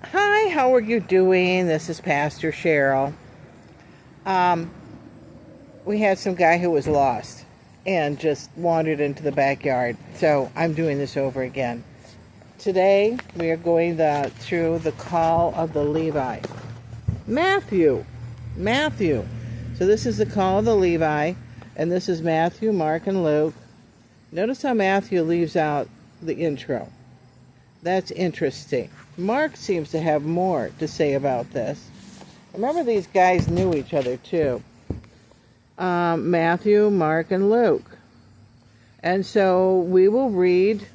Hi, how are you doing? This is Pastor Cheryl. Um, we had some guy who was lost and just wandered into the backyard. So I'm doing this over again. Today we are going through the call of the Levi. Matthew. Matthew. So this is the call of the Levi, and this is Matthew, Mark, and Luke. Notice how Matthew leaves out the intro. That's interesting. Mark seems to have more to say about this. Remember, these guys knew each other too. Matthew, Mark, and Luke. And so we will read,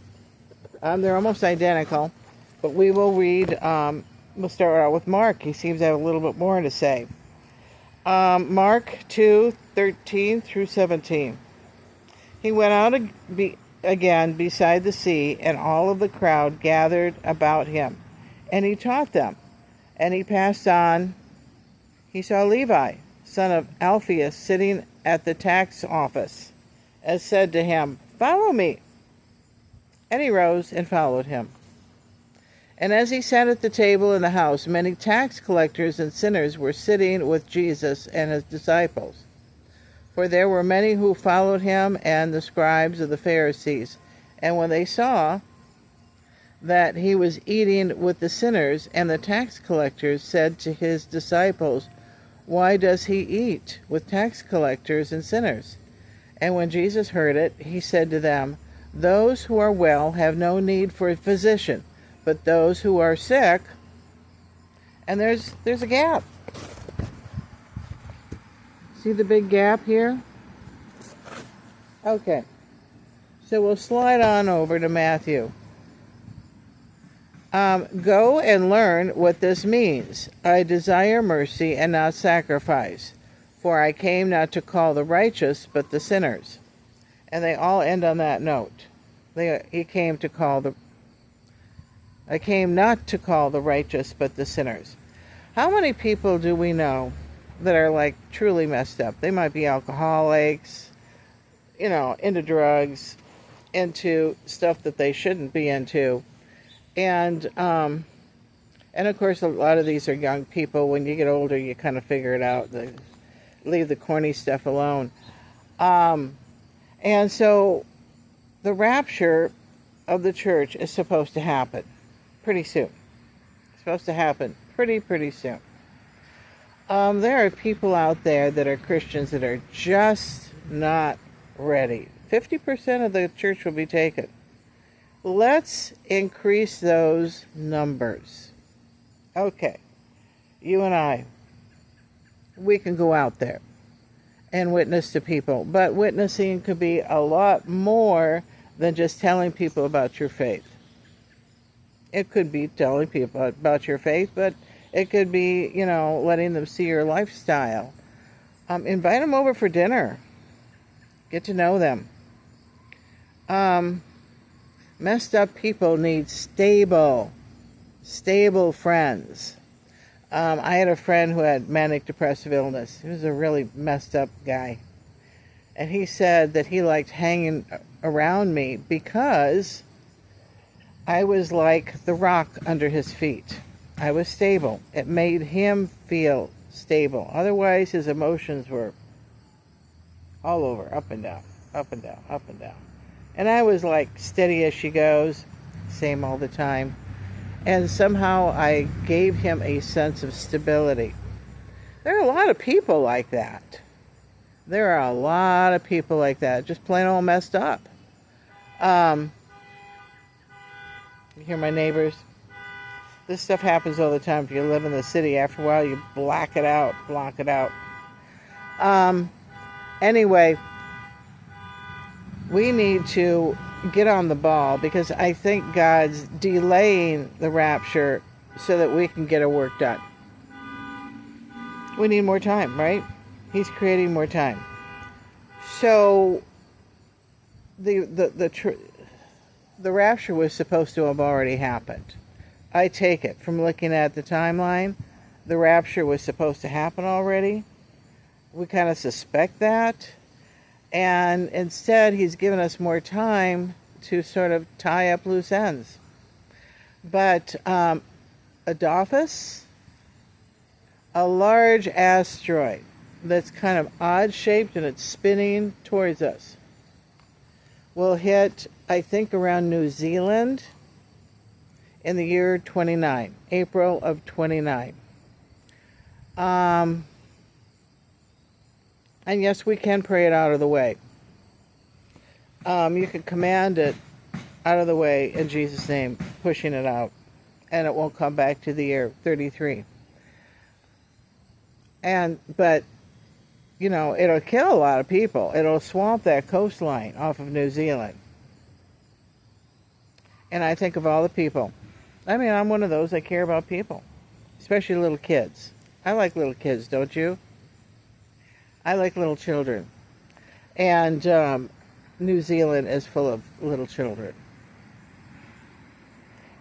they're almost identical, but we will read, we'll start out with Mark. He seems to have a little bit more to say. Mark 2:13 through 17. He went out again beside the sea, and all of the crowd gathered about him, and he taught them. And he passed on. He saw Levi, son of Alphaeus, sitting at the tax office, and said to him, "Follow me." And he rose and followed him. And as he sat at the table in the house, many tax collectors and sinners were sitting with Jesus and his disciples. For there were many who followed him, and the scribes of the Pharisees. And when they saw that he was eating with the sinners and the tax collectors, said to his disciples, "Why does he eat with tax collectors and sinners?" And when Jesus heard it, he said to them, "Those who are well have no need for a physician, but those who are sick." And there's a gap. See the big gap here? Okay. So we'll slide on over to Matthew. Go and learn what this means. I desire mercy and not sacrifice, for I came not to call the righteous, but the sinners. And they all end on that note. I came not to call the righteous, but the sinners. How many people do we know that are like truly messed up? They might be alcoholics, into drugs, into stuff that they shouldn't be into. And of course, a lot of these are young people. When you get older, you kind of figure it out. They leave the corny stuff alone. And so the rapture of the church is supposed to happen pretty soon. It's supposed to happen pretty soon. There are people out there that are Christians that are just not ready. 50% of the church will be taken. Let's increase those numbers. Okay, you and I, we can go out there and witness to people, but witnessing could be a lot more than just telling people about your faith. It could be telling people about your faith, but it could be, letting them see your lifestyle. Invite them over for dinner. Get to know them. Messed up people need stable friends. I had a friend who had manic depressive illness. He was a really messed up guy. And he said that he liked hanging around me because I was like the rock under his feet. I was stable. It made him feel stable. Otherwise, his emotions were all over, up and down, up and down, up and down. And I was like steady as she goes, same all the time. And somehow I gave him a sense of stability. There are a lot of people like that. There are a lot of people like that, just plain old messed up. You hear my neighbors? This stuff happens all the time. If you live in the city, after a while you block it out. Anyway, we need to get on the ball, because I think God's delaying the rapture so that we can get our work done. We need more time, right? He's creating more time. So the rapture was supposed to have already happened. I take it from looking at the timeline, the rapture was supposed to happen already. We kind of suspect that. And instead, he's given us more time to sort of tie up loose ends. But Adolphus, a large asteroid that's kind of odd shaped and it's spinning towards us, will hit, I think, around New Zealand in the year 29, April of 29. And yes, we can pray it out of the way. You can command it out of the way in Jesus' name, pushing it out, and it won't come back to the year 33. But you know, it'll kill a lot of people. It'll swamp that coastline off of New Zealand. And I think of all the people. I mean, I'm one of those that care about people, especially little kids. I like little kids, don't you? I like little children. And New Zealand is full of little children.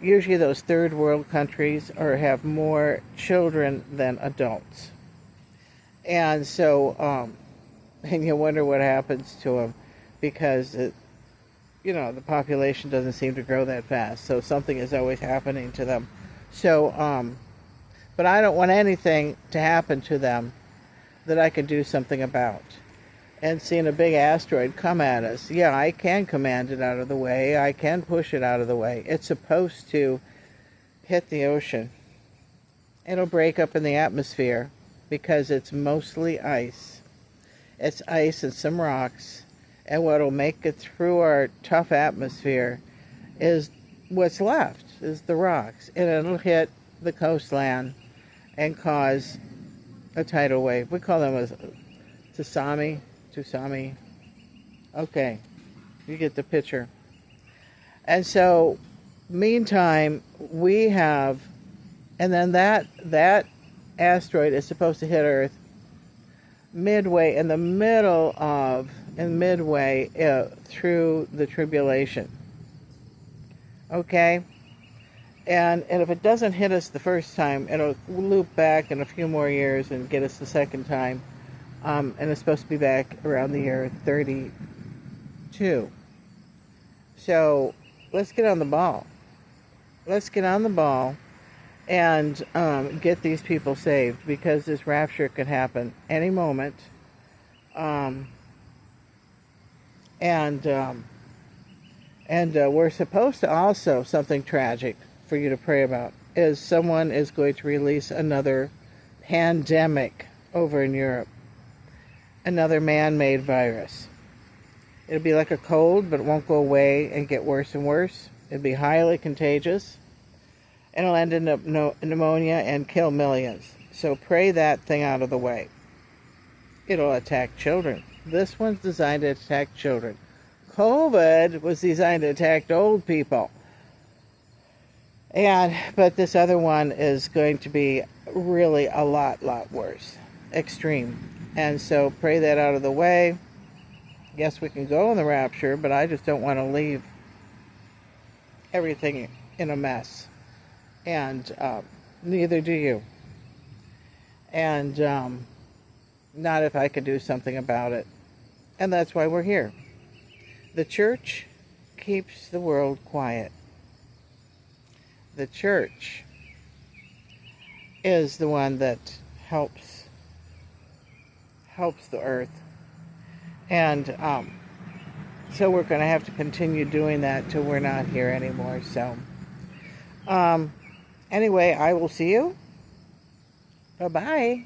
Usually those third world countries have more children than adults. And so, and you wonder what happens to them because, the population doesn't seem to grow that fast. So something is always happening to them. So, but I don't want anything to happen to them that I could do something about. And seeing a big asteroid come at us, yeah, I can command it out of the way. I can push it out of the way. It's supposed to hit the ocean. It'll break up in the atmosphere because it's mostly ice. It's ice and some rocks. And what will make it through our tough atmosphere is what's left, is the rocks. And it'll hit the coastline and cause a tidal wave. We call them a tsunami. Okay, you get the picture. And so, meantime, we have, and then that asteroid is supposed to hit Earth midway through the tribulation. Okay? And if it doesn't hit us the first time, it'll loop back in a few more years and get us the second time. And it's supposed to be back around the year 32. So let's get on the ball. Let's get on the ball and get these people saved, because this rapture could happen any moment. We're supposed to also, something tragic for you to pray about, is someone is going to release another pandemic over in Europe. Another man-made virus. It'll be like a cold, but it won't go away and get worse and worse. It'll be highly contagious. And it'll end in pneumonia and kill millions. So pray that thing out of the way. It'll attack children. This one's designed to attack children. COVID was designed to attack old people. But this other one is going to be really a lot worse. Extreme. And so pray that out of the way. Yes, we can go in the rapture, but I just don't want to leave everything in a mess. And neither do you. And not if I could do something about it. And that's why we're here. The church keeps the world quiet. The church is the one that helps the earth. And so we're going to have to continue doing that till we're not here anymore. So anyway, I will see you. Bye-bye.